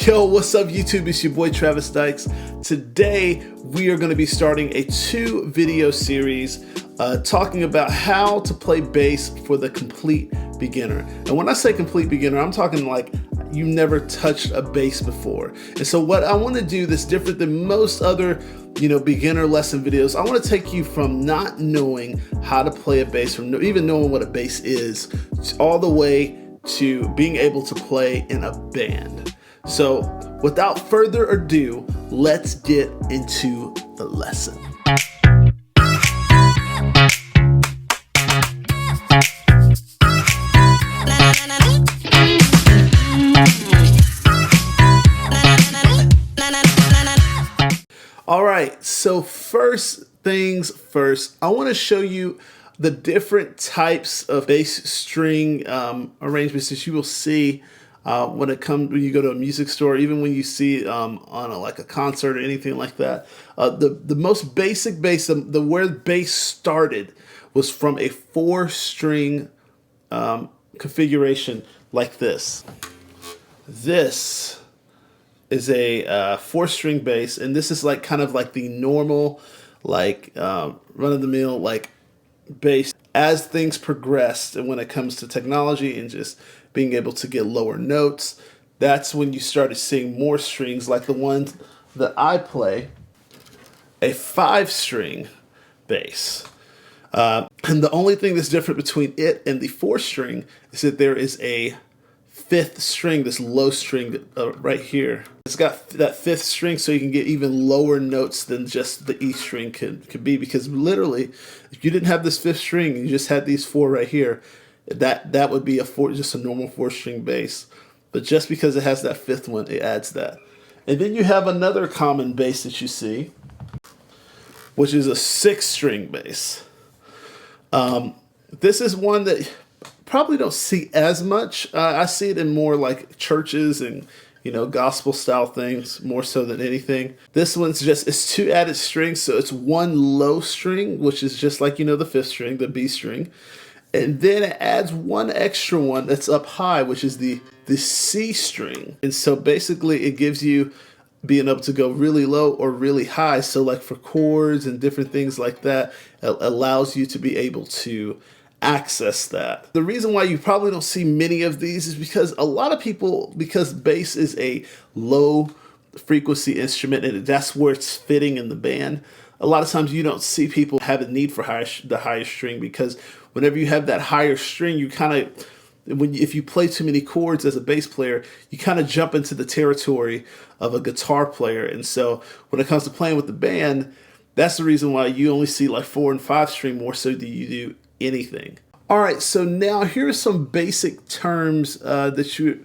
Yo, what's up YouTube? It's your boy Travis Dykes. Today we are going to be starting a 2-video series talking about how to play bass for the complete beginner. And when I say complete beginner, I'm talking like you never touched a bass before. And so what I want to do that's different than most other beginner lesson videos, I want to take you from not knowing how to play a bass, from even knowing what a bass is, all the way to being able to play in a band. So without further ado, let's get into the lesson. All right, so first things first, I want to show you the different types of bass string arrangements that you will see when you go to a music store, even when you see it on like a concert or anything like that. The most basic bass, where bass started, was from a 4-string configuration like this. This is a 4-string bass, and this is like kind of like the normal, like run-of-the-mill like bass. As things progressed, and when it comes to technology and just being able to get lower notes, that's when you started seeing more strings like the one that I play, a 5-string bass. And the only thing that's different between it and the 4-string is that there is a 5th string, this low string right here. It's got that 5th string, so you can get even lower notes than just the E string could be, because literally, if you didn't have this 5th string, you just had these 4 right here, that would be just a normal 4-string bass. But just because it has that 5th one, it adds that. And then you have another common bass that you see, which is a 6-string bass. This is one that probably don't see as much. I see it in more like churches and gospel style things more so than anything. This one's it's 2 added strings, so it's 1 low string, which is just like the 5th string, the B string, and then it adds 1 extra one that's up high, which is the C string. And so basically it gives you being able to go really low or really high. So like for chords and different things like that, it allows you to be able to access that. The reason why you probably don't see many of these is because a lot of people, because bass is a low frequency instrument and that's where it's fitting in the band, a lot of times you don't see people have a need for the higher string, because whenever you have that higher string, you kind of, if you play too many chords as a bass player, you kind of jump into the territory of a guitar player. And so when it comes to playing with the band, that's the reason why you only see like 4 and 5 string more so than you do anything. All right, so now here's some basic terms that you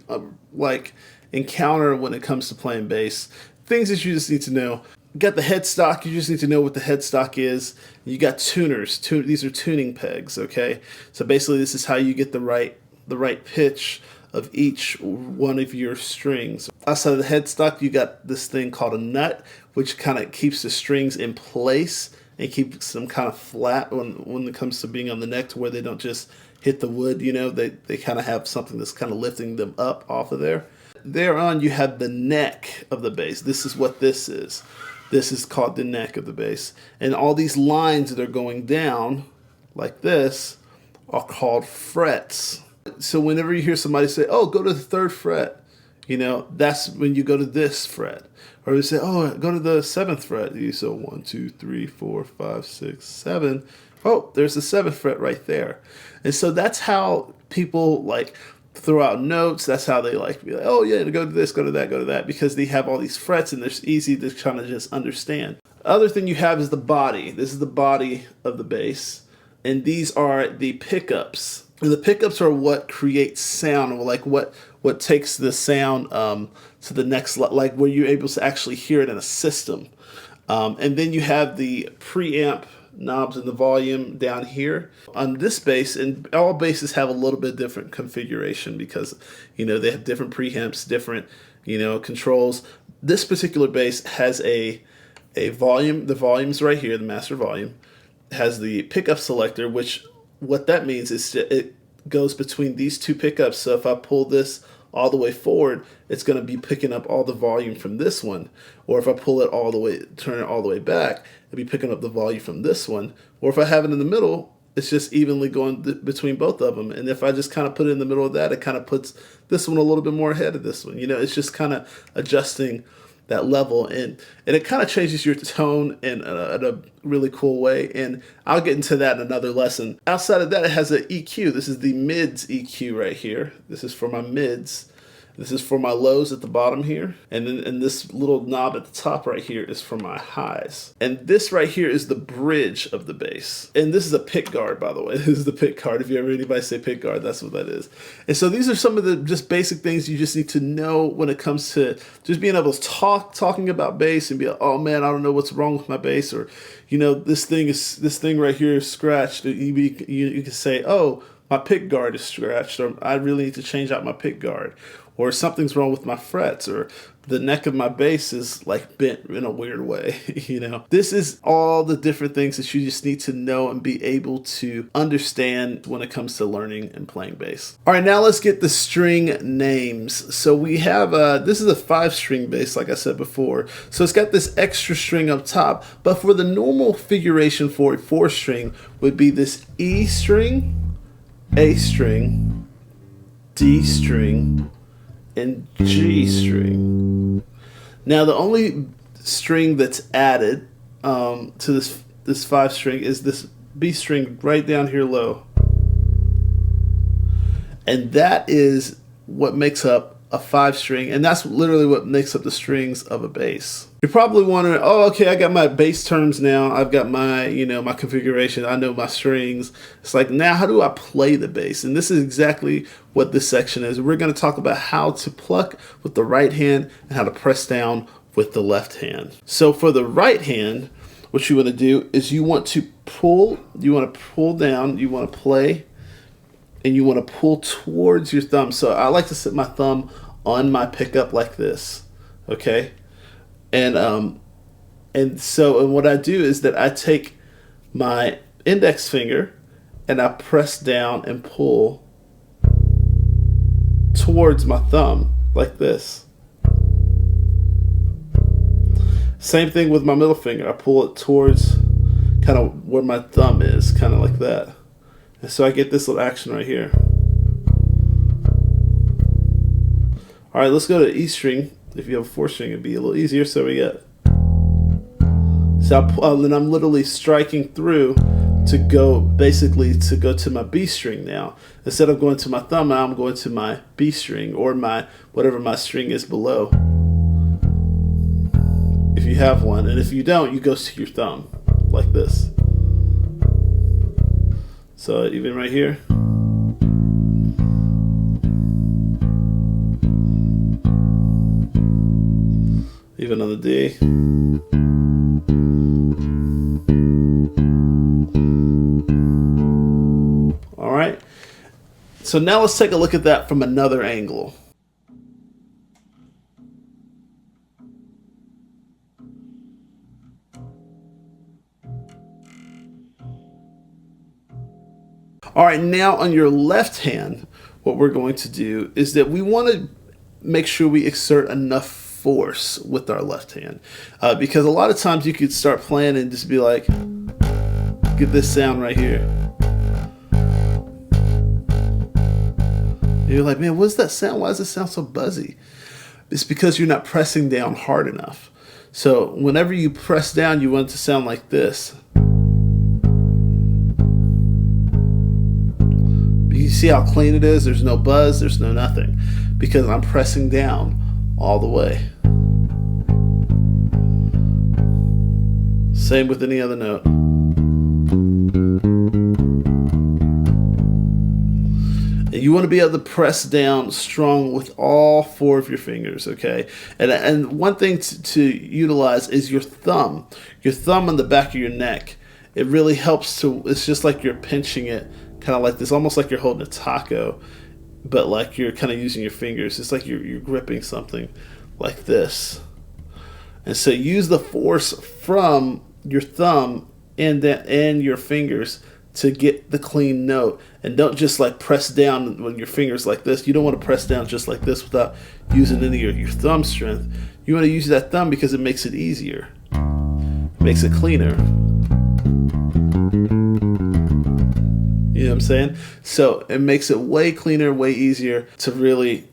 like encounter when it comes to playing bass. Things that you just need to know. You got the headstock. You just need to know what the headstock is. You got tuners. These are tuning pegs. Okay, so basically this is how you get the right pitch of each one of your strings. Outside of the headstock, you got this thing called a nut, which kind of keeps the strings in place and keeps them kind of flat when it comes to being on the neck, to where they don't just hit the wood. They kind of have something that's kind of lifting them up off of there. Thereon, you have the neck of the bass. This is what this is. This is called the neck of the bass. And all these lines that are going down like this are called frets. So whenever you hear somebody say, oh, go to the 3rd fret, that's when you go to this fret. Or you say, oh, go to the 7th fret. You say 1, 2, 3, 4, 5, 6, 7. Oh, there's the 7th fret right there. And so that's how people like throw out notes. That's how they like be like, oh yeah, go to this, go to that, go to that, because they have all these frets and it's easy to kind of just understand. Other thing you have is the body. This is the body of the bass. And these are the pickups. And the pickups are what creates sound, or like what takes the sound to the next, like where you're able to actually hear it in a system. And then you have the preamp knobs and the volume down here on this bass, and all basses have a little bit different configuration because they have different preamps, different controls. This particular bass has a volume. The volume's right here, the master volume. It has the pickup selector, which what that means is it goes between these 2 pickups. So if I pull this all the way forward, it's going to be picking up all the volume from this one. Or if I pull it all the way, turn it all the way back, it'll be picking up the volume from this one. Or if I have it in the middle, it's just evenly going between both of them. And if I just kind of put it in the middle of that, it kind of puts this one a little bit more ahead of this one. You know, it's just kind of adjusting that level, and it kind of changes your tone in a really cool way. And I'll get into that in another lesson. Outside of that, it has an EQ. This is the mids EQ right here. This is for my mids. This is for my lows at the bottom here. And then and this little knob at the top right here is for my highs. And this right here is the bridge of the bass. And this is a pick guard, by the way. This is the pick guard. If you ever hear anybody say pick guard, that's what that is. And so these are some of the just basic things you just need to know when it comes to just being able to talking about bass and be like, oh man, I don't know what's wrong with my bass, or you know, this thing right here is scratched. You can say, oh, my pick guard is scratched, or I really need to change out my pick guard, or something's wrong with my frets, or the neck of my bass is like bent in a weird way. You know, this is all the different things that you just need to know and be able to understand when it comes to learning and playing bass. All right, now let's get the string names. So we have this is a 5-string bass, like I said before. So it's got this extra string up top, but for the normal figuration for a 4-string would be this E string, A string, D string, and G string. Now the only string that's added to this 5-string is this B string right down here low, and that is what makes up a 5-string, and that's literally what makes up the strings of a bass. You're probably wondering, oh, okay, I got my bass terms now. I've got my, my configuration. I know my strings. It's like, now how do I play the bass? And this is exactly what this section is. We're going to talk about how to pluck with the right hand and how to press down with the left hand. So for the right hand, what you want to do is you want to pull down, you want to play, and you want to pull towards your thumb. So I like to sit my thumb on my pickup like this, okay? And what I do is that I take my index finger and I press down and pull towards my thumb like this. Same thing with my middle finger. I pull it towards kind of where my thumb is, kind of like that. And so I get this little action right here. All right, let's go to E string. If you have a 4-string, it'd be a little easier. So we get. So then I'm literally striking through to go to my B string now. Instead of going to my thumb, now I'm going to my B string, or my whatever my string is below, if you have one. And if you don't, you go to your thumb like this. So even right here. Even on the D. All right. So now let's take a look at that from another angle. All right, now on your left hand, what we're going to do is that we want to make sure we exert enough force with our left hand, because a lot of times you could start playing and just be like, get this sound right here. And you're like, man, what's that sound? Why does it sound so buzzy? It's because you're not pressing down hard enough. So whenever you press down, you want it to sound like this. You see how clean it is? There's no buzz, there's no nothing, because I'm pressing down all the way. Same with any other note. And you want to be able to press down strong with all 4 of your fingers, okay? And one thing to utilize is your thumb on the back of your neck. It really helps to, it's just like you're pinching it, kind of like this, almost like you're holding a taco, but like you're kind of using your fingers. It's like you're gripping something like this. And so use the force from your thumb and your fingers to get the clean note. And don't just like press down when your fingers like this. You don't want to press down just like this without using any of your thumb strength. You want to use that thumb because it makes it easier. It makes it cleaner. You know what I'm saying? So it makes it way cleaner, way easier to really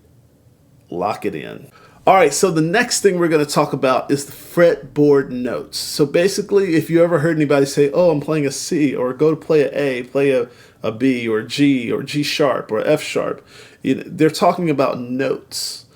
lock it in. All right, so the next thing we're going to talk about is the fretboard notes. So basically, if you ever heard anybody say, oh, I'm playing a C, or go to play an A, play a B, or G sharp, or F sharp, they're talking about notes.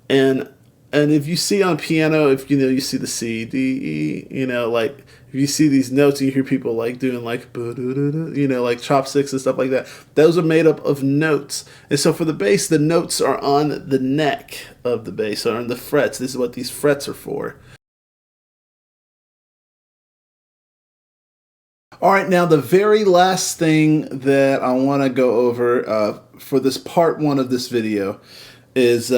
And if you see on piano, if you see the C, D, E, like if you see these notes and you hear people like doing like, like chopsticks and stuff like that, those are made up of notes. And so for the bass, the notes are on the neck of the bass, or on the frets. This is what these frets are for. All right, now the very last thing that I want to go over for this part one of this video is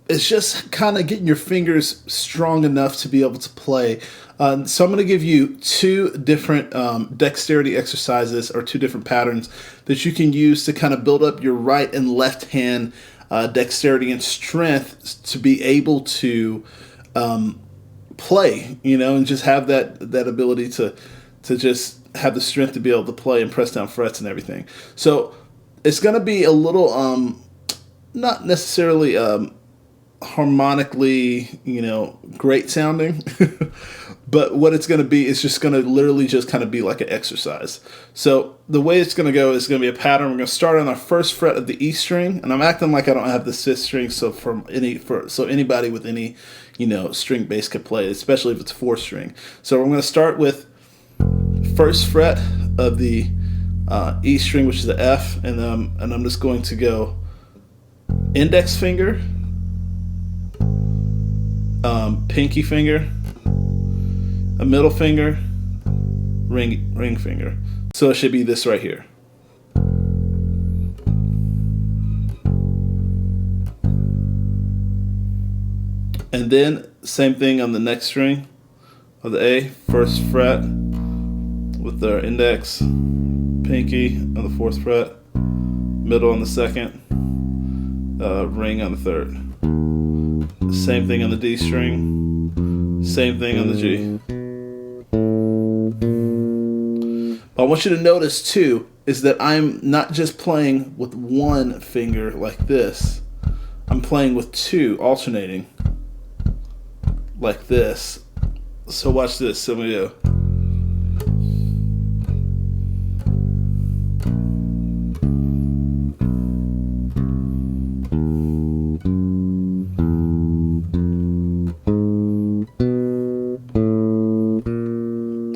it's just kind of getting your fingers strong enough to be able to play. So I'm going to give you two different dexterity exercises, or two different patterns that you can use to kind of build up your right and left hand dexterity and strength to be able to play, and just have that ability to just have the strength to be able to play and press down frets and everything. So it's going to be a little not necessarily harmonically, great sounding, but what it's going to be is just going to literally just kind of be like an exercise. So the way it's going to go is going to be a pattern. We're going to start on our first fret of the E string, and I'm acting like I don't have the fifth string, so so anybody with any, string bass could play, especially if it's 4th string. So we're going to start with first fret of the E string, which is the F, and I'm just going to go index finger, pinky finger, a middle finger, ring finger. So it should be this right here. And then same thing on the next string of the A, first fret with our index, pinky on the 4th fret, middle on the 2nd, ring on the 3rd. Same thing on the D string, same thing on the G. But I want you to notice too is that I'm not just playing with one finger like this. I'm playing with two, alternating like this. So watch this. So we go.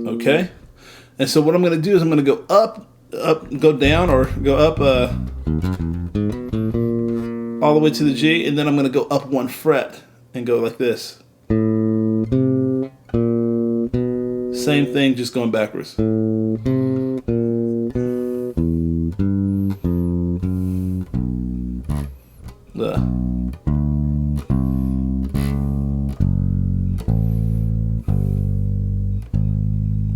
Okay, and so what I'm going to do is I'm going to go up, go down, or go up all the way to the G, and then I'm going to go up 1 fret and go like this. Same thing, just going backwards.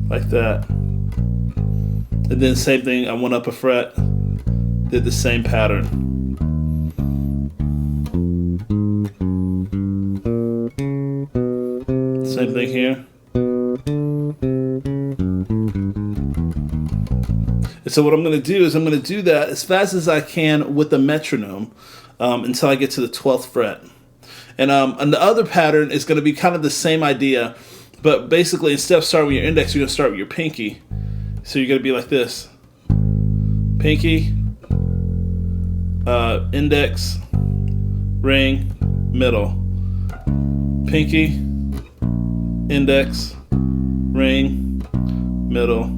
Like that. And then same thing, I went up a fret, did the same pattern. Same thing here. And so what I'm going to do is I'm going to do that as fast as I can with the metronome until I get to the 12th fret. And the other pattern is going to be kind of the same idea. But basically, instead of starting with your index, you're going to start with your pinky. So you're going to be like this. Pinky, index, ring, middle. Pinky, index, ring, middle.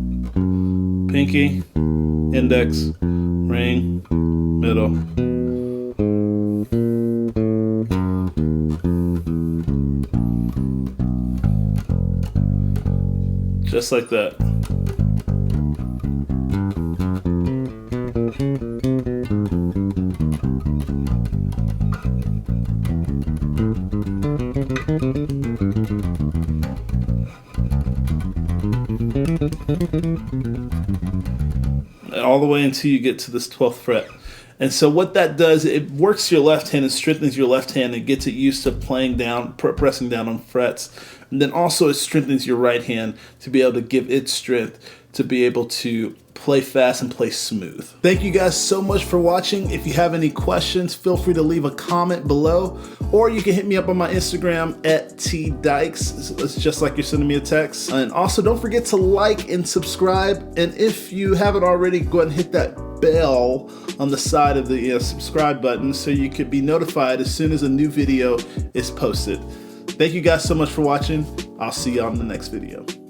Pinky, index, ring, middle. Just like that. way until you get to this 12th fret. And so what that does, it works your left hand and strengthens your left hand and gets it used to playing down, pressing down on frets. And then also it strengthens your right hand to be able to give it strength to be able to play fast and play smooth. Thank you guys so much for watching. If you have any questions, feel free to leave a comment below, or you can hit me up on my Instagram at @tdykes. It's just like you're sending me a text. And also don't forget to like and subscribe. And if you haven't already, go ahead and hit that bell on the side of the subscribe button so you can be notified as soon as a new video is posted. Thank you guys so much for watching. I'll see you on the next video.